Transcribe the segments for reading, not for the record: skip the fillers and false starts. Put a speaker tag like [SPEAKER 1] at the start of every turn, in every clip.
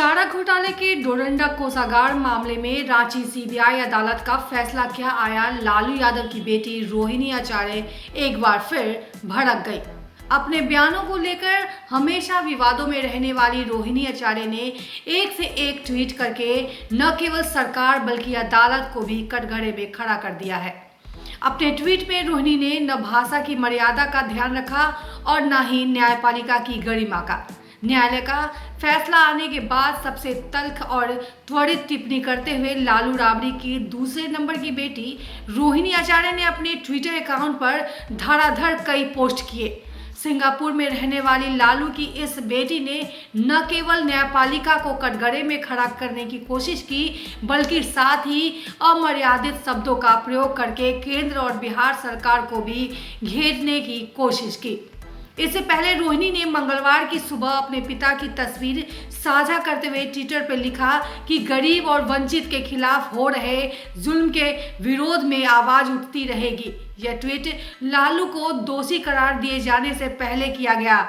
[SPEAKER 1] चारा घोटाले के डोरंडा कोषागार मामले में रांची सीबीआई अदालत का फैसला क्या आया। लालू यादव की बेटी रोहिणी आचार्य एक बार फिर भड़क गई। अपने बयानों को लेकर हमेशा विवादों में रहने वाली रोहिणी आचार्य ने एक से एक ट्वीट करके न केवल सरकार बल्कि अदालत को भी कटघरे में खड़ा कर दिया है। अपने ट्वीट में रोहिणी ने न भाषा की मर्यादा का ध्यान रखा और न ही न्यायपालिका की गरिमा का। न्यायालय का फैसला आने के बाद सबसे तल्ख और त्वरित टिप्पणी करते हुए लालू राबड़ी की दूसरे नंबर की बेटी रोहिणी आचार्य ने अपने ट्विटर अकाउंट पर धड़ाधड़ कई पोस्ट किए। सिंगापुर में रहने वाली लालू की इस बेटी ने न केवल न्यायपालिका को कटघरे में खड़ा करने की कोशिश की बल्कि साथ ही अमर्यादित शब्दों का प्रयोग करके केंद्र और बिहार सरकार को भी घेरने की कोशिश की। इससे पहले रोहिणी ने मंगलवार की सुबह अपने पिता की तस्वीर साझा करते हुए ट्विटर पर लिखा कि गरीब और वंचित के खिलाफ हो रहे जुल्म के विरोध में आवाज उठती रहेगी। यह ट्वीट लालू को दोषी करार दिए जाने से पहले किया गया।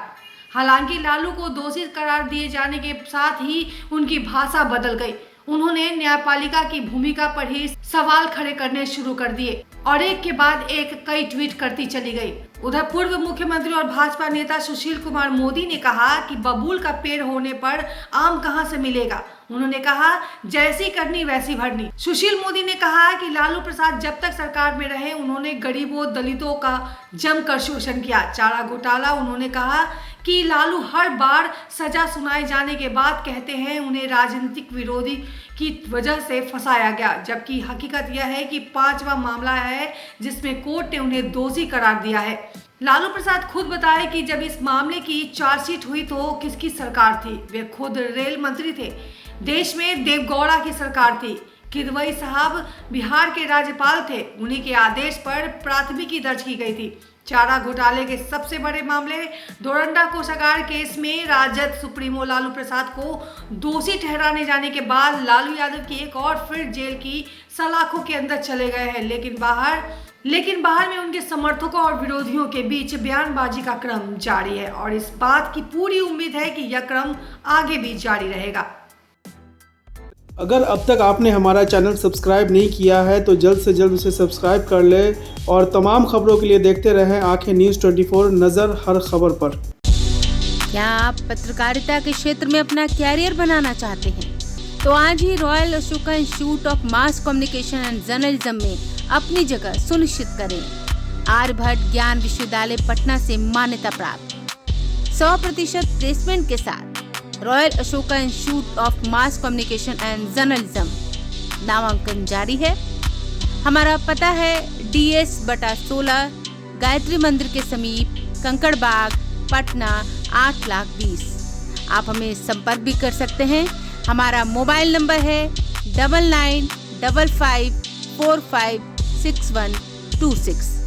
[SPEAKER 1] हालांकि लालू को दोषी करार दिए जाने के साथ ही उनकी भाषा बदल गई। उन्होंने न्यायपालिका की भूमिका पर ही सवाल खड़े करने शुरू कर दिए और एक के बाद एक कई ट्वीट करती चली गई। उधर पूर्व मुख्यमंत्री और भाजपा नेता सुशील कुमार मोदी ने कहा कि बबूल का पेड़ होने पर आम कहां से मिलेगा। उन्होंने कहा जैसी करनी वैसी भरनी। सुशील मोदी ने कहा कि लालू प्रसाद जब तक सरकार में रहे उन्होंने गरीबों दलितों का जमकर शोषण किया। चारा घोटाला उन्होंने कहा कि लालू हर बार सजा सुनाए जाने के बाद कहते हैं उन्हें राजनीतिक विरोधी की वजह से फंसाया गया, जबकि हकीकत यह है कि 5वां मामला है जिसमें कोर्ट ने उन्हें दोषी करार दिया है। लालू प्रसाद खुद बताए कि जब इस मामले की चार्जशीट हुई तो किसकी सरकार थी। वे खुद रेल मंत्री थे। देश में देवगौड़ा की सरकार थी। किदवई साहब बिहार के राज्यपाल थे। उन्हीं के आदेश पर प्राथमिकी दर्ज की गई थी। चारा घोटाले के सबसे बड़े मामले डोरंडा कोषागार केस में राजद सुप्रीमो लालू प्रसाद को दोषी ठहराने जाने के बाद लालू यादव की एक और फिर जेल की सलाखों के अंदर चले गए हैं। लेकिन बाहर में उनके समर्थकों और विरोधियों के बीच बयानबाजी का क्रम जारी है और इस बात की पूरी उम्मीद है कि यह क्रम आगे भी जारी रहेगा।
[SPEAKER 2] अगर अब तक आपने हमारा चैनल सब्सक्राइब नहीं किया है तो जल्द से जल्द उसे सब्सक्राइब कर ले और तमाम खबरों के लिए देखते रहें आंखें न्यूज़ 24, नज़र हर खबर पर।
[SPEAKER 3] क्या आप पत्रकारिता के क्षेत्र में अपना कैरियर बनाना चाहते हैं? तो आज ही royal Ashoka institute of mass communication and journalism में अपनी जगह सुनिश्चित करें। आर्यभट्ट ज्ञान विश्वविद्यालय पटना से मान्यता प्राप्त 100% प्लेसमेंट के साथ royal Ashoka institute of mass communication and journalism नामांकन जारी है। हमारा पता है DS/16 गायत्री मंदिर के समीप कंकड़ बाग पटना 8,20,000। आप हमें संपर्क भी कर सकते हैं। हमारा मोबाइल नंबर है 9955456126।